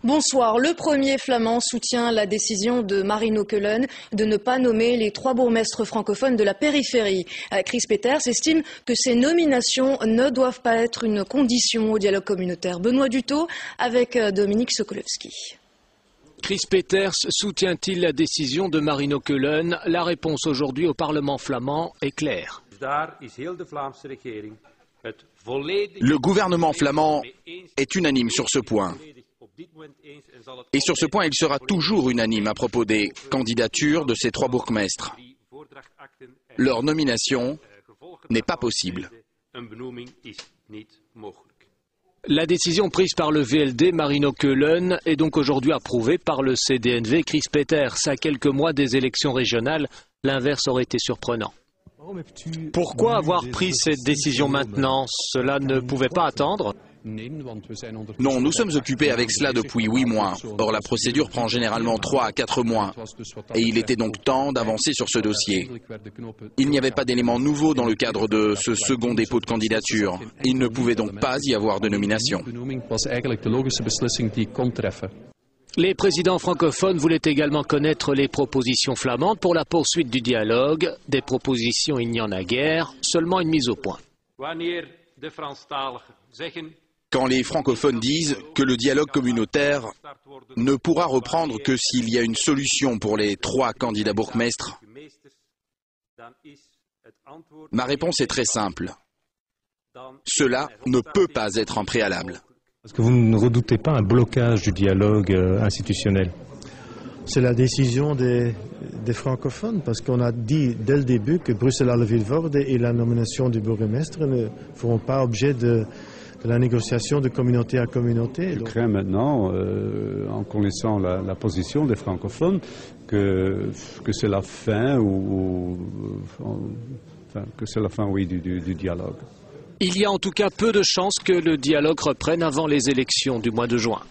Bonsoir. Le premier flamand soutient la décision de Marino Keulen de ne pas nommer les 3 bourgmestres francophones de la périphérie. Chris Peeters estime que ces nominations ne doivent pas être une condition au dialogue communautaire. Benoît Dutot avec Dominique Sokolowski. Chris Peeters soutient-il la décision de Marino Keulen? La réponse aujourd'hui au Parlement flamand est claire. Le gouvernement flamand est unanime sur ce point. Et sur ce point, il sera toujours unanime à propos des candidatures de ces 3 bourgmestres. Leur nomination n'est pas possible. La décision prise par le VLD Marino Keulen est donc aujourd'hui approuvée par le CD&V Chris Peeters. À quelques mois des élections régionales, l'inverse aurait été surprenant. Pourquoi avoir pris cette décision maintenant? Cela ne pouvait pas attendre? Non, nous sommes occupés avec cela depuis 8 mois. Or, la procédure prend généralement 3 à 4 mois. Et il était donc temps d'avancer sur ce dossier. Il n'y avait pas d'éléments nouveaux dans le cadre de ce second dépôt de candidature. Il ne pouvait donc pas y avoir de nomination. Les présidents francophones voulaient également connaître les propositions flamandes pour la poursuite du dialogue. Des propositions, il n'y en a guère, seulement une mise au point. Quand les francophones disent que le dialogue communautaire ne pourra reprendre que s'il y a une solution pour les 3 candidats bourgmestres, ma réponse est très simple. Cela ne peut pas être un préalable. Est-ce que vous ne redoutez pas un blocage du dialogue institutionnel? C'est la décision des francophones, parce qu'on a dit dès le début que Bruxelles-Halle-Vilvoorde et la nomination du bourgmestre ne feront pas objet de la négociation de communauté à communauté. Je crains maintenant, en connaissant la position des francophones, que c'est la fin, du dialogue. Il y a en tout cas peu de chances que le dialogue reprenne avant les élections du mois de juin.